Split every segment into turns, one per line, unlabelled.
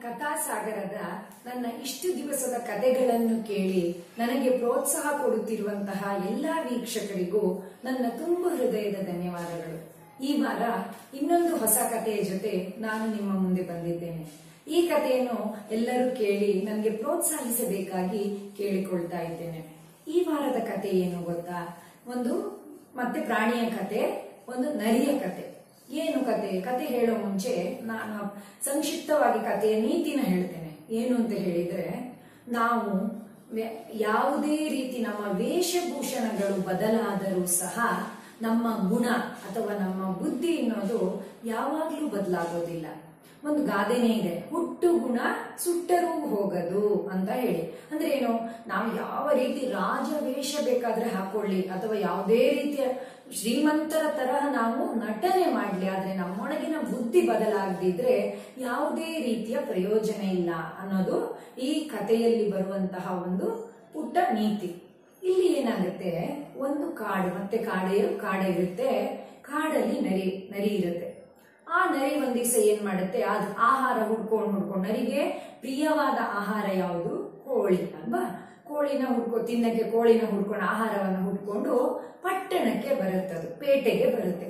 ಕಥಾಸಾಗರದ ನನ್ನ ಇಷ್ಟು ದಿವಸದ ಕಥೆಗಳನ್ನು ಕೇಳಿ ನನಗೆ ಪ್ರೋತ್ಸಾಹ ಕೊಡುತ್ತಿರುವಂತಹ ಎಲ್ಲಾ ವೀಕ್ಷಕರಿಗೂ ನನ್ನ ತುಂಬ ಹೃದಯದ ಧನ್ಯವಾದಗಳು. ಈ ವಾರ ಇನ್ನೊಂದು ಹೊಸ ಕಥೆಯ ಜೊತೆ ನಾನು ನಿಮ್ಮ ಮುಂದೆ ಬಂದಿದ್ದೇನೆ. ಈ ಕಥೆಯನ್ನು ಎಲ್ಲರೂ ಕೇಳಿ ನನಗೆ ಪ್ರೋತ್ಸಾಹಿಸಬೇಕಾಗಿ ಕೇಳಿಕೊಳ್ತಾ ಇದ್ದೇನೆ. ಈ ವಾರದ ಕಥೆ ಏನು ಗೊತ್ತಾ? ಒಂದು ಮತ್ತೆ ಪ್ರಾಣಿಯ ಕಥೆ, ಒಂದು ನರಿಯ ಕಥೆ. ಏನು ಕತೆ ಹೇಳೋ ಮುಂಚೆ ನಾನು ಸಂಕ್ಷಿಪ್ತವಾಗಿ ಕಥೆಯ ನೀತಿನ ಹೇಳ್ತೇನೆ. ಏನು ಅಂತ ಹೇಳಿದ್ರೆ, ನಾವು ಯಾವುದೇ ರೀತಿ ನಮ್ಮ ವೇಷಭೂಷಣಗಳು ಬದಲಾದರೂ ಸಹ ನಮ್ಮ ಗುಣ ಅಥವಾ ನಮ್ಮ ಬುದ್ಧಿ ಅನ್ನೋದು ಯಾವಾಗ್ಲೂ ಬದಲಾಗೋದಿಲ್ಲ. ಒಂದು ಗಾದೆನೇ ಇದೆ, ಹುಟ್ಟು ಗುಣ ಸುಟ್ಟರೂ ಹೋಗದು ಅಂತ ಹೇಳಿ. ಅಂದ್ರೆ ಏನು, ನಾವು ಯಾವ ರೀತಿ ರಾಜವೇಷ ಬೇಕಾದ್ರೆ ಹಾಕೊಳ್ಳಿ ಅಥವಾ ಯಾವುದೇ ರೀತಿಯ ಶ್ರೀಮಂತರ ತರಹ ನಾವು ನಟನೆ ಮಾಡ್ಲಿ, ಆದ್ರೆ ನಮ್ಮೊಳಗಿನ ಬುದ್ಧಿ ಬದಲಾಗದಿದ್ರೆ ಯಾವುದೇ ರೀತಿಯ ಪ್ರಯೋಜನ ಇಲ್ಲ ಅನ್ನೋದು ಈ ಕಥೆಯಲ್ಲಿ ಬರುವಂತಹ ಒಂದು ಪುಟ್ಟ ನೀತಿ. ಇಲ್ಲಿ ಏನಾಗುತ್ತೆ, ಒಂದು ಕಾಡು, ಮತ್ತೆ ಕಾಡೆ ಇರುತ್ತೆ. ಕಾಡಲ್ಲಿ ನರಿ ಇರುತ್ತೆ. ಆ ನರಿ ಒಂದ್ ದಿವಸ ಏನ್ ಮಾಡುತ್ತೆ, ಅದು ಆಹಾರ ಹುಡ್ಕೊಂಡು ನರಿಗೆ ಪ್ರಿಯವಾದ ಆಹಾರ ಯಾವುದು? ಕೋಳಿ ಅಲ್ವಾ? ತಿನ್ನಕ್ಕೆ ಕೋಳಿನ ಹುಡ್ಕೊಂಡು ಆಹಾರವನ್ನು ಹುಡ್ಕೊಂಡು ಪಟ್ಟಣಕ್ಕೆ ಬರುತ್ತೆ. ಅದು ಪೇಟೆಗೆ ಬರುತ್ತೆ.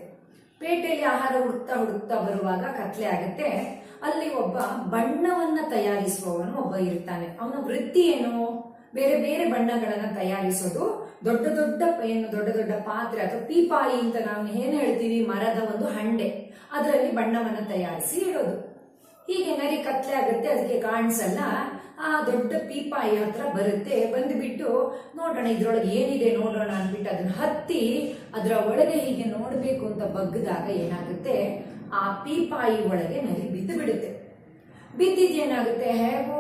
ಪೇಟೆಯಲ್ಲಿ ಆಹಾರ ಹುಡುಕ್ತಾ ಬರುವಾಗ ಕತ್ಲೆ ಆಗುತ್ತೆ. ಅಲ್ಲಿ ಒಬ್ಬ ಬಣ್ಣವನ್ನ ತಯಾರಿಸುವವನು ಒಬ್ಬ ಇರ್ತಾನೆ. ಅವನ ವೃತ್ತಿ ಏನು? ಬೇರೆ ಬೇರೆ ಬಣ್ಣಗಳನ್ನ ತಯಾರಿಸೋದು. ದೊಡ್ಡ ದೊಡ್ಡ ಪಾತ್ರೆ ಅಥವಾ ಪೀಪಾಯಿ ಅಂತ ನಾವು ಏನ್ ಹೇಳ್ತೀವಿ, ಮರದ ಒಂದು ಹಂಡೆ, ಅದರಲ್ಲಿ ಬಣ್ಣವನ್ನ ತಯಾರಿಸಿ ಇಡೋದು. ಹೀಗೆ ನರಿ ಕತ್ಲೆ ಆಗುತ್ತೆ, ಅದಕ್ಕೆ ಕಾಣಿಸಲ್ಲ. ಆ ದೊಡ್ಡ ಪೀಪಾಯಿ ಹತ್ರ ಬರುತ್ತೆ. ಬಂದ್ಬಿಟ್ಟು ನೋಡೋಣ ಇದ್ರೊಳಗೆ ಏನಿದೆ ನೋಡೋಣ ಅಂದ್ಬಿಟ್ಟು ಅದನ್ನ ಹತ್ತಿ ಅದರ ಒಳಗೆ ಹೀಗೆ ನೋಡ್ಬೇಕು ಅಂತ ಬಗ್ಗದಾಗ ಏನಾಗುತ್ತೆ, ಆ ಪೀಪಾಯಿ ಒಳಗೆ ನರಿ ಬಿದ್ದು ಬಿಡುತ್ತೆ. ಬಿದ್ದಿದ್ದೇನಾಗುತ್ತೆ, ಹೇಗೋ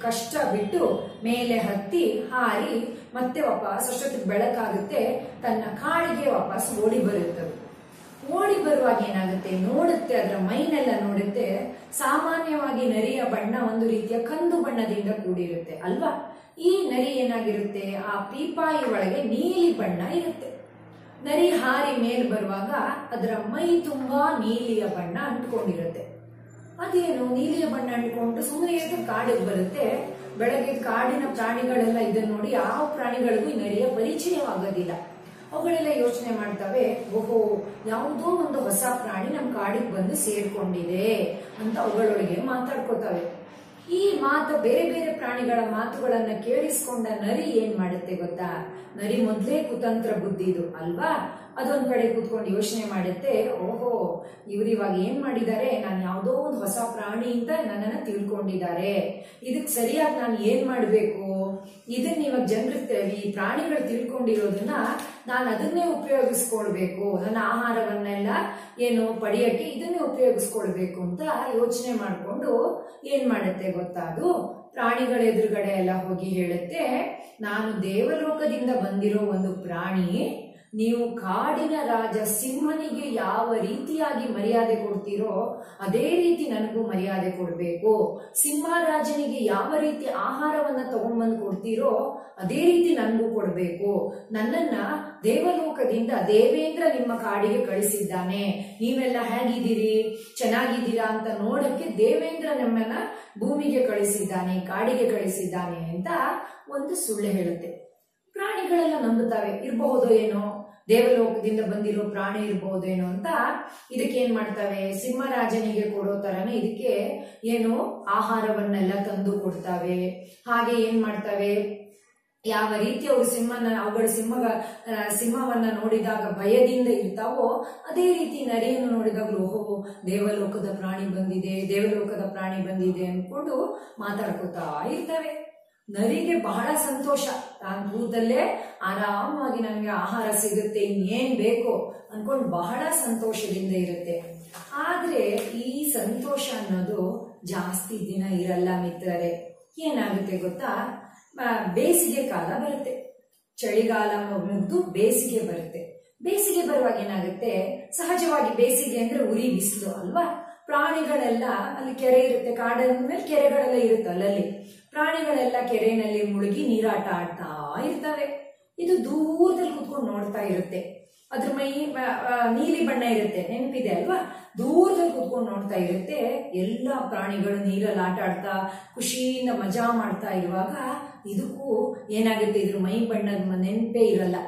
ಕಷ್ಟ ಬಿಟ್ಟು ಮೇಲೆ ಹತ್ತಿ ಹಾರಿ ಮತ್ತೆ ವಾಪಸ್ ಅಷ್ಟೊತ್ತಿಗೆ ಬೆಳಕಾಗುತ್ತೆ, ತನ್ನ ಕಾಡಿಗೆ ವಾಪಸ್ ಓಡಿ ಬರುತ್ತೆ. ಓಡಿ ಬರುವಾಗ ಏನಾಗುತ್ತೆ, ನೋಡುತ್ತೆ, ಅದರ ಮೈನೆಲ್ಲ ನೋಡುತ್ತೆ. ಸಾಮಾನ್ಯವಾಗಿ ನರಿಯ ಬಣ್ಣ ಒಂದು ರೀತಿಯ ಕಂದು ಬಣ್ಣದಿಂದ ಕೂಡಿರುತ್ತೆ ಅಲ್ವಾ? ಈ ನರಿ ಏನಾಗಿರುತ್ತೆ, ಆ ಪೀಪಾಯಿ ಒಳಗೆ ನೀಲಿ ಬಣ್ಣ ಇರುತ್ತೆ. ನರಿ ಹಾರಿ ಮೇಲ್ ಬರುವಾಗ ಅದರ ಮೈ ತುಂಬಾ ನೀಲಿಯ ಬಣ್ಣ ಅಂಟ್ಕೊಂಡಿರುತ್ತೆ. ಅದೇನು ನೀಲಿಯ ಬಣ್ಣ ಅಂಟ್ಕೊಂಡು ಸುಮ್ಮನೆ ಎದ್ದು ಕಾಡಿಗೆ ಬರುತ್ತೆ. ಬೆಳಗ್ಗೆ ಕಾಡಿನ ಪ್ರಾಣಿಗಳೆಲ್ಲ ಇದನ್ನ ನೋಡಿ ಯಾವ ಪ್ರಾಣಿಗಳಿಗೂ ಈ ನರಿಯ ಪರಿಚಯವಾಗೋದಿಲ್ಲ. ಅವುಗಳೆಲ್ಲ ಯೋಚನೆ ಮಾಡ್ತವೆ, ಓಹೋ ಯಾವುದೋ ಒಂದು ಹೊಸ ಪ್ರಾಣಿ ನಮ್ಮ ಕಾಡಿಗೆ ಬಂದು ಸೇರ್ಕೊಂಡಿದೆ ಅಂತ ಅವುಗಳೊಳಗೆ ಮಾತಾಡ್ಕೋತವೆ. ಈ ಬೇರೆ ಬೇರೆ ಪ್ರಾಣಿಗಳ ಮಾತುಗಳನ್ನ ಕೇಳಿಸ್ಕೊಂಡ ನರಿ ಏನ್ ಮಾಡುತ್ತೆ ಗೊತ್ತಾ? ನರಿ ಮೊದ್ಲೇ ಕುತಂತ್ರ ಬುದ್ಧಿದು ಅಲ್ವಾ? ಅದೊಂದ್ ಕಡೆ ಕೂತ್ಕೊಂಡು ಯೋಚನೆ ಮಾಡುತ್ತೆ, ಓಹೋ ಇವ್ರು ಇವಾಗ ಏನ್ ಮಾಡಿದ್ದಾರೆ, ನಾನು ಯಾವುದೋ ಒಂದು ಹೊಸ ಪ್ರಾಣಿ ಅಂತ ನನ್ನನ್ನ ತಿಳ್ಕೊಂಡಿದ್ದಾರೆ. ಇದಕ್ ಸರಿಯಾಗಿ ನಾನು ಏನ್ ಮಾಡ್ಬೇಕು, ಇದನ್ನ ಇವಾಗ ಈ ಪ್ರಾಣಿಗಳು ತಿಳ್ಕೊಂಡಿರೋದನ್ನ ನಾನು ಅದನ್ನೇ ಉಪಯೋಗಿಸ್ಕೊಳ್ಬೇಕು, ನನ್ನ ಆಹಾರವನ್ನೆಲ್ಲ ಪಡೆಯಕ್ಕೆ ಇದನ್ನೇ ಉಪಯೋಗಿಸ್ಕೊಳ್ಬೇಕು ಅಂತ ಯೋಚನೆ ಮಾಡ್ಕೊಂಡು ಏನ್ ಮಾಡುತ್ತೆ ಗೊತ್ತಾ? ಅದು ಪ್ರಾಣಿಗಳ ಎದುರುಗಡೆ ಎಲ್ಲ ಹೋಗಿ ಹೇಳುತ್ತೆ, ನಾನು ದೇವಲೋಕದಿಂದ ಬಂದಿರೋ ಒಂದು ಪ್ರಾಣಿ. ನೀವು ಕಾಡಿನ ರಾಜ ಸಿಂಹನಿಗೆ ಯಾವ ರೀತಿಯಾಗಿ ಮರ್ಯಾದೆ ಕೊಡ್ತೀರೋ ಅದೇ ರೀತಿ ನನಗೂ ಮರ್ಯಾದೆ ಕೊಡ್ಬೇಕು. ಸಿಂಹರಾಜನಿಗೆ ಯಾವ ರೀತಿ ಆಹಾರವನ್ನ ತಗೊಂಡ್ಬಂದು ಕೊಡ್ತೀರೋ ಅದೇ ರೀತಿ ನನಗೂ ಕೊಡ್ಬೇಕು. ನನ್ನನ್ನ ದೇವಲೋಕದಿಂದ ದೇವೇಂದ್ರ ನಿಮ್ಮ ಕಾಡಿಗೆ ಕಳಿಸಿದ್ದಾನೆ. ನೀವೆಲ್ಲ ಹೇಗಿದ್ದೀರಿ, ಚೆನ್ನಾಗಿದ್ದೀರಾ ಅಂತ ನೋಡಕ್ಕೆ ದೇವೇಂದ್ರ ನಮ್ಮನ್ನ ಭೂಮಿಗೆ ಕಳಿಸಿದ್ದಾನೆ, ಕಾಡಿಗೆ ಕಳಿಸಿದ್ದಾನೆ ಅಂತ ಒಂದು ಸುಳ್ಳು ಹೇಳುತ್ತೆ. ಪ್ರಾಣಿಗಳೆಲ್ಲ ನಂಬುತ್ತವೆ, ಇರಬಹುದೋ ಏನೋ ದೇವಲೋಕದಿಂದ ಬಂದಿರೋ ಪ್ರಾಣಿ ಇರಬಹುದೇನೋ ಅಂತ ಇದಕ್ಕೆ ಏನ್ ಮಾಡ್ತವೆ, ಸಿಂಹರಾಜನಿಗೆ ಕೊಡೋ ತರನೇ ಇದಕ್ಕೆ ಆಹಾರವನ್ನೆಲ್ಲ ತಂದು ಕೊಡ್ತವೆ. ಹಾಗೆ ಏನ್ ಮಾಡ್ತವೆ, ಯಾವ ರೀತಿ ಅವುಗಳು ಸಿಂಹವನ್ನ ನೋಡಿದಾಗ ಭಯದಿಂದ ಇರ್ತಾವೋ ಅದೇ ರೀತಿ ನರಿಯನ್ನು ನೋಡಿದಾಗಲೂ ಓಹೋ ದೇವಲೋಕದ ಪ್ರಾಣಿ ಬಂದಿದೆ ಅನ್ಕೊಂಡು ಮಾತಾಡ್ಕೋತಾ ಇರ್ತವೆ. ನರಿಗೆ ಬಹಳ ಸಂತೋಷ, ನಾನು ಕೂತಲ್ಲೇ ಆರಾಮವಾಗಿ ನನಗೆ ಆಹಾರ ಸಿಗುತ್ತೆ, ಇನ್ನೇನ್ ಬೇಕು ಅನ್ಕೊಂಡು ಬಹಳ ಸಂತೋಷದಿಂದ ಇರುತ್ತೆ. ಆದ್ರೆ ಈ ಸಂತೋಷ ಅನ್ನೋದು ಜಾಸ್ತಿ ದಿನ ಇರಲ್ಲ ಮಿತ್ರರೇ. ಏನಾಗುತ್ತೆ ಗೊತ್ತಾ, ಬೇಸಿಗೆ ಕಾಲ ಬರುತ್ತೆ, ಚಳಿಗಾಲ ಮುಗಿದು ಬೇಸಿಗೆ ಬರುತ್ತೆ. ಬೇಸಿಗೆ ಬರುವಾಗ ಏನಾಗುತ್ತೆ, ಸಹಜವಾಗಿ ಬೇಸಿಗೆ ಅಂದ್ರೆ ಉರಿ ಬಿಸಿಲು ಅಲ್ವಾ? ಪ್ರಾಣಿಗಳೆಲ್ಲ ಅಲ್ಲಿ ಕೆರೆ ಇರುತ್ತೆ, ಕಾಡಿನ ಮೇಲೆ ಕೆರೆಗಳೆಲ್ಲ ಇರುತ್ತೆ, ಅಲ್ಲಲ್ಲಿ ಪ್ರಾಣಿಗಳೆಲ್ಲ ಕೆರೆಯಲ್ಲಿ ಮುಳುಗಿ ನೀರಾಟ ಆಡ್ತಾ ಇರ್ತವೆ. ಇದು ದೂರದಲ್ಲಿ ಕುತ್ಕೊಂಡು ನೋಡ್ತಾ ಇರುತ್ತೆ. ಅದ್ರ ಮೈ ನೀಲಿ ಬಣ್ಣ ಇರುತ್ತೆ, ನೆನಪಿದೆ ಅಲ್ವಾ? ದೂರದಲ್ಲಿ ಕೂತ್ಕೊಂಡು ನೋಡ್ತಾ ಇರುತ್ತೆ. ಎಲ್ಲ ಪ್ರಾಣಿಗಳು ನೀರಲ್ಲಿ ಆಟ ಆಡ್ತಾ ಖುಷಿಯಿಂದ ಮಜಾ ಮಾಡ್ತಾ ಇರುವಾಗ ಇದಕ್ಕೂ ಏನಾಗುತ್ತೆ, ಇದ್ರ ಮೈ ಬಣ್ಣದ ನೆನಪೇ ಇರಲ್ಲ.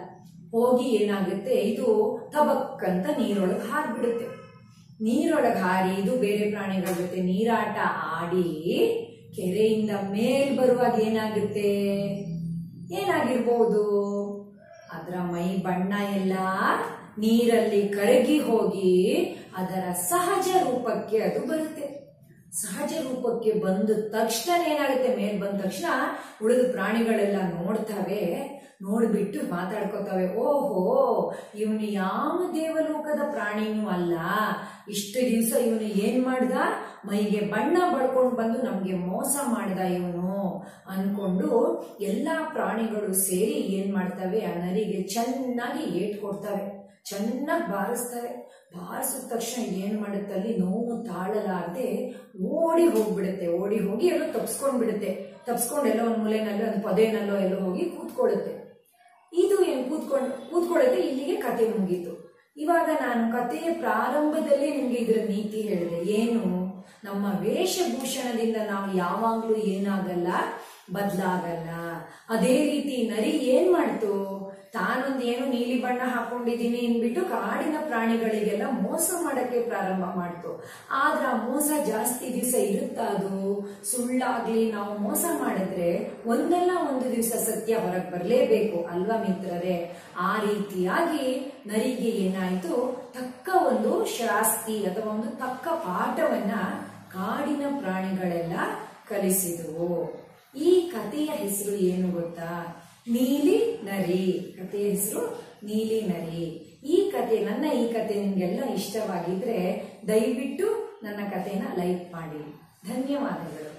ಹೋಗಿ ಏನಾಗುತ್ತೆ, ಇದು ತಬಕ್ ಅಂತ ನೀರೊಳಗೆ ಹಾರ್ಬಿಡುತ್ತೆ. ನೀರೊಳಗೆ ಹಾರಿ ಇದು ಬೇರೆ ಪ್ರಾಣಿಗಳ ಜೊತೆ ನೀರಾಟ ಆಡಿ ಕೆರೆಯಿಂದ ಮೇಲ್ ಬರುವಾಗ ಏನಾಗಿರ್ಬೋದು, ಅದರ ಮೈ ಬಣ್ಣ ಎಲ್ಲ ನೀರಲ್ಲಿ ಕರಗಿ ಹೋಗಿ ಅದರ ಸಹಜ ರೂಪಕ್ಕೆ ಅದು ಬರುತ್ತೆ. ಸಹಜ ರೂಪಕ್ಕೆ ಬಂದ ತಕ್ಷಣ ಏನಾಗುತ್ತೆ, ಮೇಲ್ ಬಂದ ತಕ್ಷಣ ಉಳಿದ ಪ್ರಾಣಿಗಳೆಲ್ಲ ನೋಡ್ತವೆ. ನೋಡ್ಬಿಟ್ಟು ಮಾತಾಡ್ಕೋತವೆ, ಓಹೋ ಇವನು ಯಾವ ದೇವಲೋಕದ ಪ್ರಾಣಿನೂ ಅಲ್ಲ, ಇಷ್ಟು ದಿವಸ ಇವನು ಏನ್ ಮಾಡ್ದ, ಮೈಗೆ ಬಣ್ಣ ಬಳ್ಕೊಂಡು ಬಂದು ನಮ್ಗೆ ಮೋಸ ಮಾಡ್ದ ಇವನು ಅನ್ಕೊಂಡು ಎಲ್ಲಾ ಪ್ರಾಣಿಗಳು ಸೇರಿ ಏನ್ ಮಾಡ್ತವೆ, ಆ ನರಿಗೆ ಚೆನ್ನಾಗಿ ಏಟ್ ಕೊಡ್ತವೆ, ಚೆನ್ನಾಗಿ ಬಾರಿಸ್ತವೆ. ಬಾರಿಸಿದ ತಕ್ಷಣ ಏನ್ ಮಾಡುತ್ತೆ, ಅಲ್ಲಿ ನೋವು ತಾಳಲಾರದೆ ಓಡಿ ಹೋಗ್ಬಿಡುತ್ತೆ. ಓಡಿ ಹೋಗಿ ಎಲ್ಲೋ ತಪ್ಸ್ಕೊಂಡ್ಬಿಡುತ್ತೆ. ತಪ್ಸ್ಕೊಂಡು ಎಲ್ಲೋ ಒಂದು ಮೂಲೆನಲ್ಲೋ ಒಂದು ಪೊದೆನಲ್ಲೋ ಎಲ್ಲೋ ಹೋಗಿ ಕೂತ್ಕೊಳ್ಳುತ್ತೆ. ಇದು ಏನ್ ಕೂತ್ಕೊಳ್ಳುತ್ತೆ. ಇಲ್ಲಿಗೆ ಕತೆ ಮುಗೀತು. ಇವಾಗ ನಾನು ಕಥೆಯ ಪ್ರಾರಂಭದಲ್ಲಿ ನಿಮ್ಗೆ ಇದರ ನೀತಿ ಹೇಳಿದೆ. ಏನು, ನಮ್ಮ ವೇಷಭೂಷಣದಿಂದ ನಾವು ಯಾವಾಗ್ಲೂ ಏನಾಗಲ್ಲ, ಬದಲಾಗಲ್ಲ. ಅದೇ ರೀತಿ ನರಿ ಏನ್ ಮಾಡ್ತು, ತಾನೊಂದು ಏನು ನೀಲಿ ಬಣ್ಣ ಹಾಕೊಂಡಿದ್ದೀನಿ ಅಂದ್ಬಿಟ್ಟು ಕಾಡಿನ ಪ್ರಾಣಿಗಳಿಗೆಲ್ಲ ಮೋಸ ಮಾಡಕ್ಕೆ ಪ್ರಾರಂಭ ಮಾಡ್ತು. ಆದ್ರ ಆ ಮೋಸ ಜಾಸ್ತಿ ದಿವಸ ಇರುತ್ತಾ, ಅದು ಸುಳ್ಳಾಗ್ಲಿ ನಾವು ಮೋಸ ಮಾಡಿದ್ರೆ ಒಂದಲ್ಲ ಒಂದು ದಿವಸ ಸತ್ಯ ಹೊರಗೆ ಬರಲೇಬೇಕು ಅಲ್ವಾ ಮಿತ್ರರೇ? ಆ ರೀತಿಯಾಗಿ ನರಿಗೆ ಏನಾಯ್ತು, ತಕ್ಕ ಒಂದು ಶಾಸ್ತಿ ಅಥವಾ ಒಂದು ತಕ್ಕ ಪಾಠವನ್ನ ಕಾಡಿನ ಪ್ರಾಣಿಗಳೆಲ್ಲ ಕಲಿಸಿದವು. ಈ ಕಥೆಯ ಹೆಸರು ಏನು ಗೊತ್ತಾ? ನೀಲಿ ನರಿ. ಕಥೆಯ ಹೆಸರು ನೀಲಿ ನರಿ. ನನ್ನ ಈ ಕಥೆ ನಿಮ್ಗೆಲ್ಲ ಇಷ್ಟವಾಗಿದ್ರೆ ದಯವಿಟ್ಟು ನನ್ನ ಕಥೆನ ಲೈಕ್ ಮಾಡಿ. ಧನ್ಯವಾದಗಳು.